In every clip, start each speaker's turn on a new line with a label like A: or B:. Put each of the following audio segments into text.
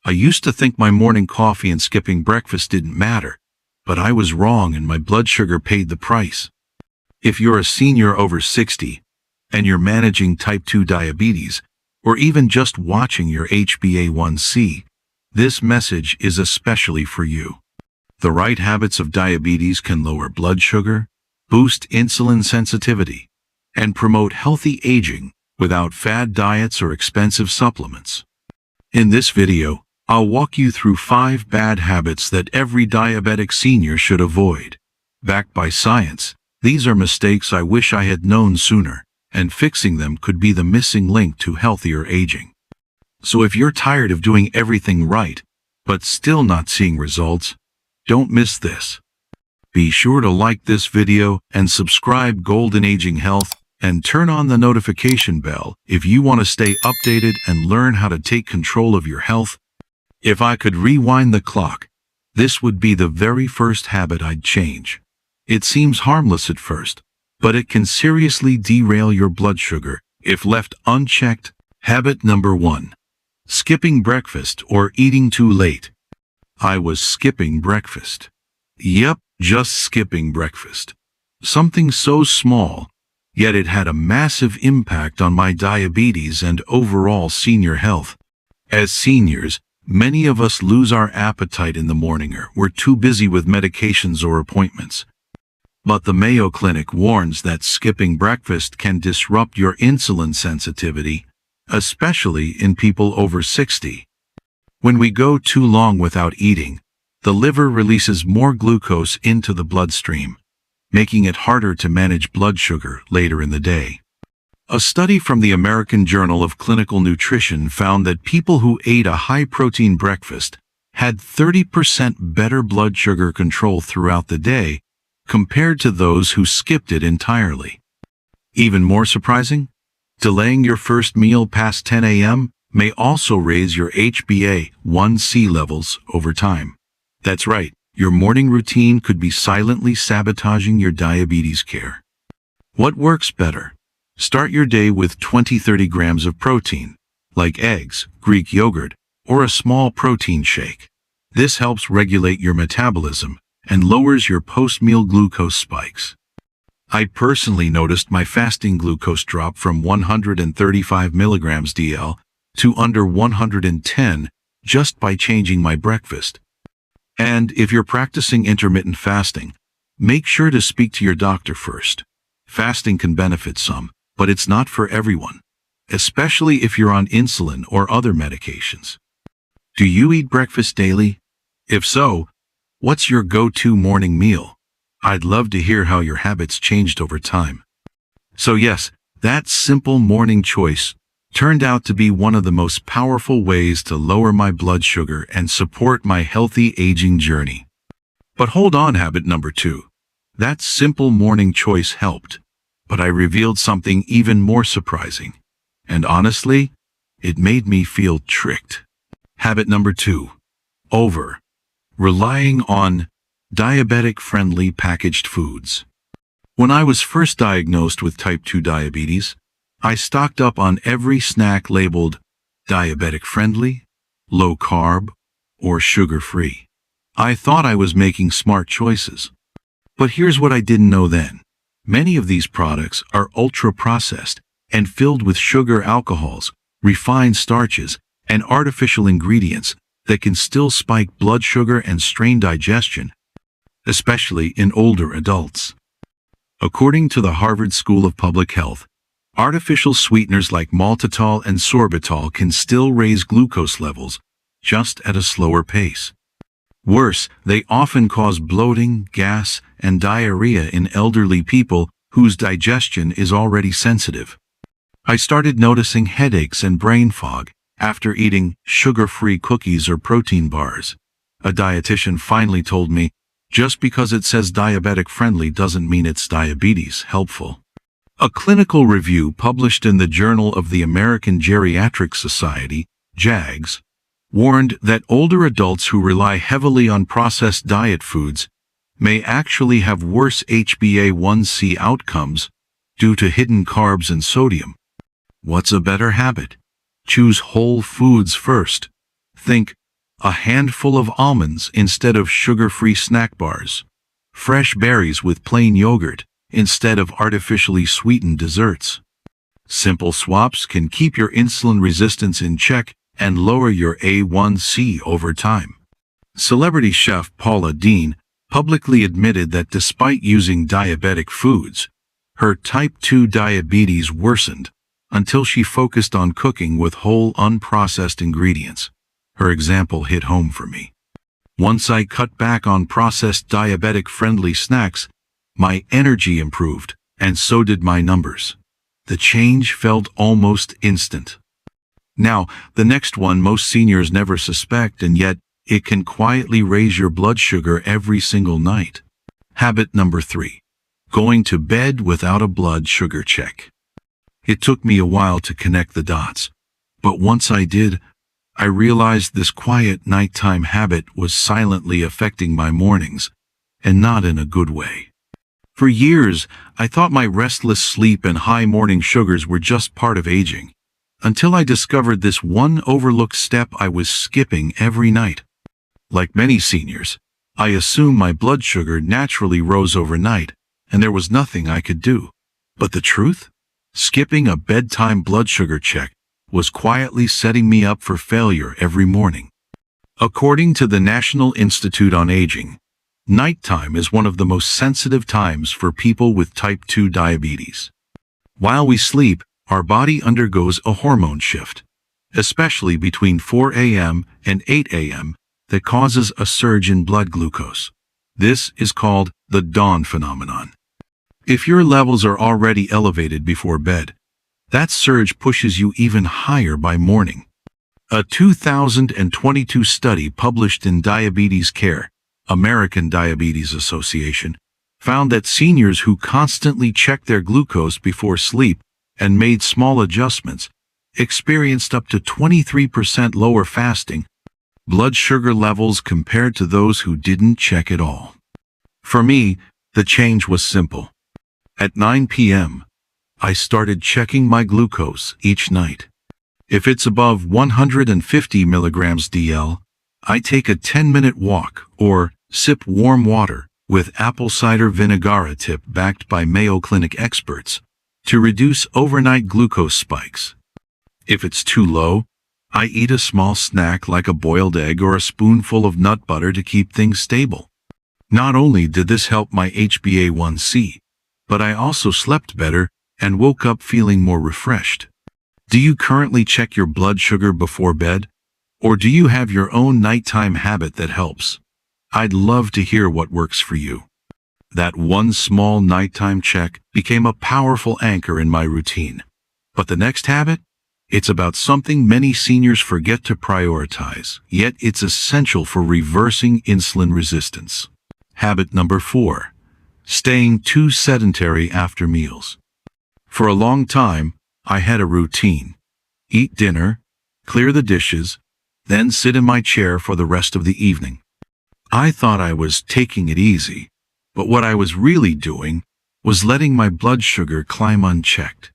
A: I used to think my morning coffee and skipping breakfast didn't matter, but I was wrong and my blood sugar paid the price. If you're a senior over 60 and you're managing type 2 diabetes, or even just watching your HbA1c, this message is especially for you. The right habits of diabetes can lower blood sugar, boost insulin sensitivity, and promote healthy aging without fad diets or expensive supplements. In this video, I'll walk you through 5 bad habits that every diabetic senior should avoid. Backed by science, these are mistakes I wish I had known sooner, and fixing them could be the missing link to healthier aging. So if you're tired of doing everything right, but still not seeing results, don't miss this. Be sure to like this video and subscribe Golden Aging Health, and turn on the notification bell if you want to stay updated and learn how to take control of your health. If I could rewind the clock, this would be the very first habit I'd change. It seems harmless at first, but it can seriously derail your blood sugar if left unchecked. Habit number 1. Skipping breakfast or eating too late. I was skipping breakfast. Yep, just skipping breakfast. Something so small, yet it had a massive impact on my diabetes and overall senior health. As seniors, many of us lose our appetite in the morning or we're too busy with medications or appointments. But the Mayo Clinic warns that skipping breakfast can disrupt your insulin sensitivity, especially in people over 60. When we go too long without eating, the liver releases more glucose into the bloodstream, making it harder to manage blood sugar later in the day. A study from the American Journal of Clinical Nutrition found that people who ate a high-protein breakfast had 30% better blood sugar control throughout the day compared to those who skipped it entirely. Even more surprising, delaying your first meal past 10 a.m. may also raise your HbA1c levels over time. That's right, your morning routine could be silently sabotaging your diabetes care. What works better? Start your day with 20-30 grams of protein, like eggs, Greek yogurt, or a small protein shake. This helps regulate your metabolism and lowers your post-meal glucose spikes. I personally noticed my fasting glucose drop from 135 milligrams DL to under 110 just by changing my breakfast. And if you're practicing intermittent fasting, make sure to speak to your doctor first. Fasting can benefit some, but it's not for everyone, especially if you're on insulin or other medications. Do you eat breakfast daily? If so, what's your go-to morning meal? I'd love to hear how your habits changed over time. So yes, that simple morning choice turned out to be one of the most powerful ways to lower my blood sugar and support my healthy aging journey. But hold on, habit number 2. That simple morning choice helped, but I revealed something even more surprising. And honestly, it made me feel tricked. Habit number 2. Relying on diabetic-friendly packaged foods. When I was first diagnosed with type 2 diabetes, I stocked up on every snack labeled diabetic-friendly, low-carb, or sugar-free. I thought I was making smart choices. But here's what I didn't know then. Many of these products are ultra-processed and filled with sugar alcohols, refined starches, and artificial ingredients that can still spike blood sugar and strain digestion, especially in older adults. According to the Harvard School of Public Health, artificial sweeteners like maltitol and sorbitol can still raise glucose levels, just at a slower pace. Worse, they often cause bloating, gas, and diarrhea in elderly people whose digestion is already sensitive. I started noticing headaches and brain fog after eating sugar-free cookies or protein bars. A dietitian finally told me, just because it says diabetic-friendly doesn't mean it's diabetes helpful. A clinical review published in the Journal of the American Geriatric Society, JAGS, warned that older adults who rely heavily on processed diet foods may actually have worse HbA1c outcomes due to hidden carbs and sodium. What's a better habit? Choose whole foods first. Think a handful of almonds instead of sugar-free snack bars, fresh berries with plain yogurt instead of artificially sweetened desserts. Simple swaps can keep your insulin resistance in check and lower your A1C over time. Celebrity chef Paula Deen publicly admitted that despite using diabetic foods, her type 2 diabetes worsened until she focused on cooking with whole unprocessed ingredients. Her example hit home for me. Once I cut back on processed diabetic-friendly snacks, my energy improved, and so did my numbers. The change felt almost instant. Now, the next one most seniors never suspect, and yet it can quietly raise your blood sugar every single night. Habit number 3. Going to bed without a blood sugar check. It took me a while to connect the dots, but once I did, I realized this quiet nighttime habit was silently affecting my mornings, and not in a good way. For years, I thought my restless sleep and high morning sugars were just part of aging, until I discovered this one overlooked step I was skipping every night. Like many seniors, I assumed my blood sugar naturally rose overnight, and there was nothing I could do. But the truth? Skipping a bedtime blood sugar check was quietly setting me up for failure every morning. According to the National Institute on Aging, nighttime is one of the most sensitive times for people with type 2 diabetes. While we sleep, our body undergoes a hormone shift, especially between 4 a.m. and 8 a.m., that causes a surge in blood glucose. This is called the dawn phenomenon. If your levels are already elevated before bed, that surge pushes you even higher by morning. A 2022 study published in Diabetes Care, American Diabetes Association, found that seniors who constantly checked their glucose before sleep and made small adjustments experienced up to 23% lower fasting blood sugar levels compared to those who didn't check at all. For me, the change was simple. At 9 p.m., I started checking my glucose each night. If it's above 150 milligrams DL, I take a 10-minute walk or sip warm water with apple cider vinegar, a tip backed by Mayo Clinic experts, to reduce overnight glucose spikes. If it's too low, I eat a small snack like a boiled egg or a spoonful of nut butter to keep things stable. Not only did this help my HbA1c, but I also slept better and woke up feeling more refreshed. Do you currently check your blood sugar before bed? Or do you have your own nighttime habit that helps? I'd love to hear what works for you. That one small nighttime check became a powerful anchor in my routine. But the next habit? It's about something many seniors forget to prioritize, yet it's essential for reversing insulin resistance. Habit number 4. Staying too sedentary after meals. For a long time, I had a routine. Eat dinner, clear the dishes, then sit in my chair for the rest of the evening. I thought I was taking it easy, but what I was really doing was letting my blood sugar climb unchecked.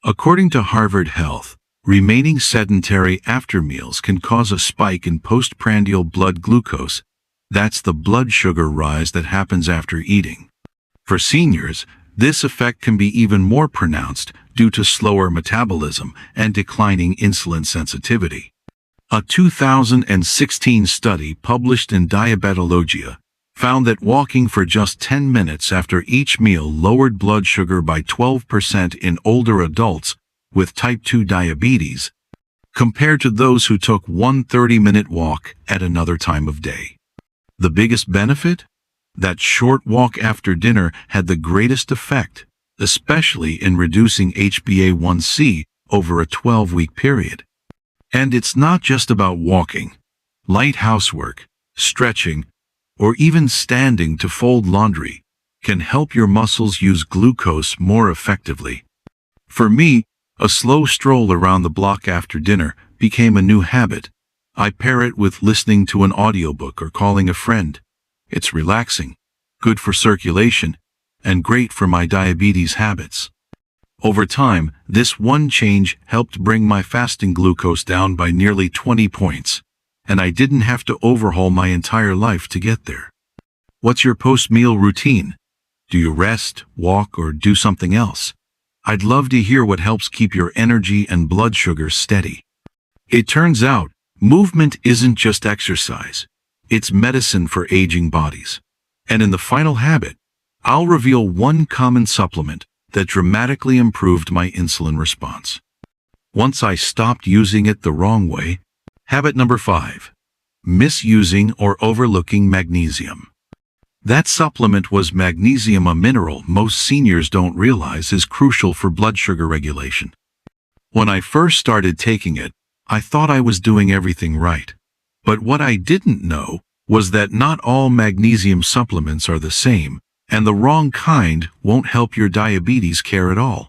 A: According to Harvard Health, remaining sedentary after meals can cause a spike in postprandial blood glucose. That's the blood sugar rise that happens after eating. For seniors, this effect can be even more pronounced due to slower metabolism and declining insulin sensitivity. A 2016 study published in Diabetologia found that walking for just 10 minutes after each meal lowered blood sugar by 12% in older adults with type 2 diabetes, compared to those who took one 30-minute walk at another time of day. The biggest benefit? That short walk after dinner had the greatest effect, especially in reducing HbA1c over a 12-week period. And it's not just about walking. Light housework, stretching, or even standing to fold laundry can help your muscles use glucose more effectively. For me, a slow stroll around the block after dinner became a new habit. I pair it with listening to an audiobook or calling a friend. It's relaxing, good for circulation, and great for my diabetes habits. Over time, this one change helped bring my fasting glucose down by nearly 20 points, and I didn't have to overhaul my entire life to get there. What's your post-meal routine? Do you rest, walk, or do something else? I'd love to hear what helps keep your energy and blood sugar steady. It turns out, movement isn't just exercise. It's medicine for aging bodies. And in the final habit, I'll reveal one common supplement that dramatically improved my insulin response. Once I stopped using it the wrong way. Habit number 5. Misusing or overlooking magnesium. That supplement was magnesium, a mineral most seniors don't realize is crucial for blood sugar regulation. When I first started taking it, I thought I was doing everything right. But what I didn't know was that not all magnesium supplements are the same, and the wrong kind won't help your diabetes care at all.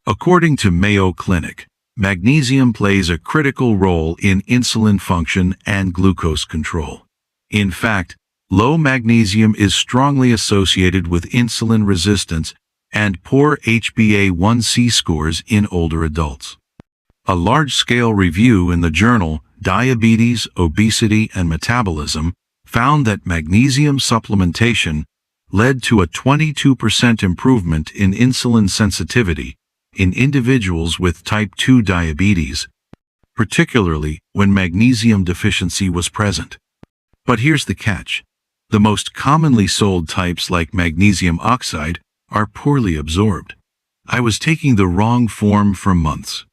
A: According to Mayo Clinic, magnesium plays a critical role in insulin function and glucose control. In fact, low magnesium is strongly associated with insulin resistance and poor HbA1c scores in older adults. A large-scale review in the journal Diabetes, Obesity, and Metabolism found that magnesium supplementation led to a 22% improvement in insulin sensitivity in individuals with type 2 diabetes, particularly when magnesium deficiency was present. But here's the catch. The most commonly sold types, like magnesium oxide, are poorly absorbed. I was taking the wrong form for months.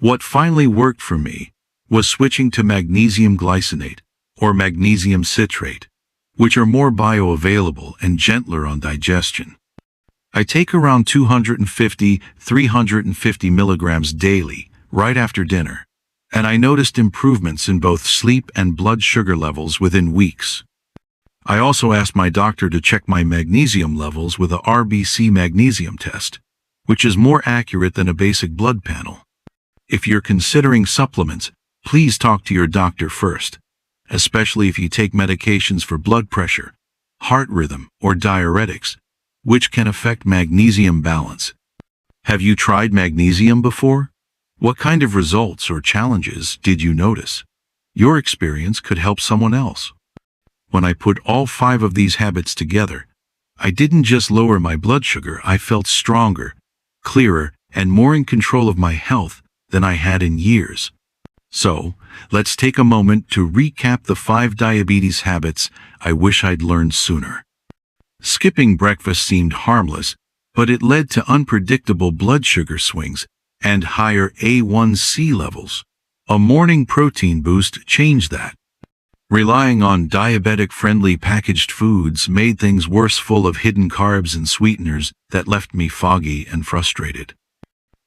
A: What finally worked for me was switching to magnesium glycinate, or magnesium citrate, which are more bioavailable and gentler on digestion. I take around 250–350 milligrams daily, right after dinner, and I noticed improvements in both sleep and blood sugar levels within weeks. I also asked my doctor to check my magnesium levels with a RBC magnesium test, which is more accurate than a basic blood panel. If you're considering supplements, please talk to your doctor first, especially if you take medications for blood pressure, heart rhythm, or diuretics, which can affect magnesium balance. Have you tried magnesium before? What kind of results or challenges did you notice? Your experience could help someone else. When I put all 5 of these habits together, I didn't just lower my blood sugar, I felt stronger, clearer, and more in control of my health than I had in years. So, let's take a moment to recap the 5 diabetes habits I wish I'd learned sooner. Skipping breakfast seemed harmless, but it led to unpredictable blood sugar swings and higher A1C levels. A morning protein boost changed that. Relying on diabetic-friendly packaged foods made things worse, full of hidden carbs and sweeteners that left me foggy and frustrated.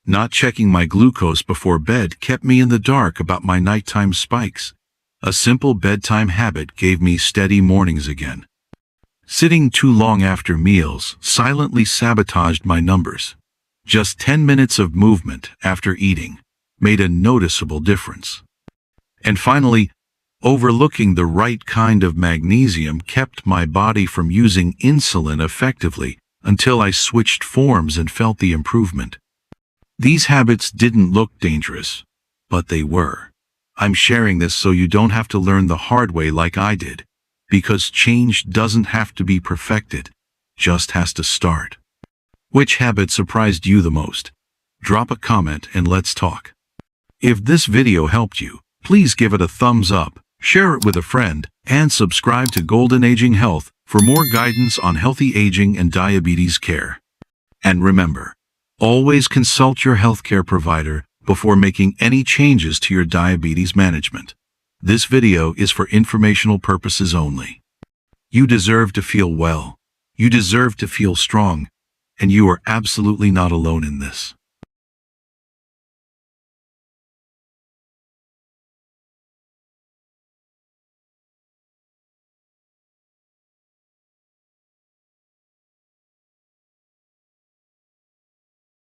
A: Not checking my glucose before bed kept me in the dark about my nighttime spikes. A simple bedtime habit gave me steady mornings again. Sitting too long after meals silently sabotaged my numbers. Just 10 minutes of movement after eating made a noticeable difference. And finally, overlooking the right kind of magnesium kept my body from using insulin effectively until I switched forms and felt the improvement. These habits didn't look dangerous, but they were. I'm sharing this so you don't have to learn the hard way like I did, because change doesn't have to be perfected, just has to start. Which habit surprised you the most? Drop a comment and let's talk. If this video helped you, please give it a thumbs up, share it with a friend, and subscribe to Golden Aging Health for more guidance on healthy aging and diabetes care. And remember, always consult your healthcare provider before making any changes to your diabetes management. This video is for informational purposes only. You deserve to feel well. You deserve to feel strong. And you are absolutely not alone in this.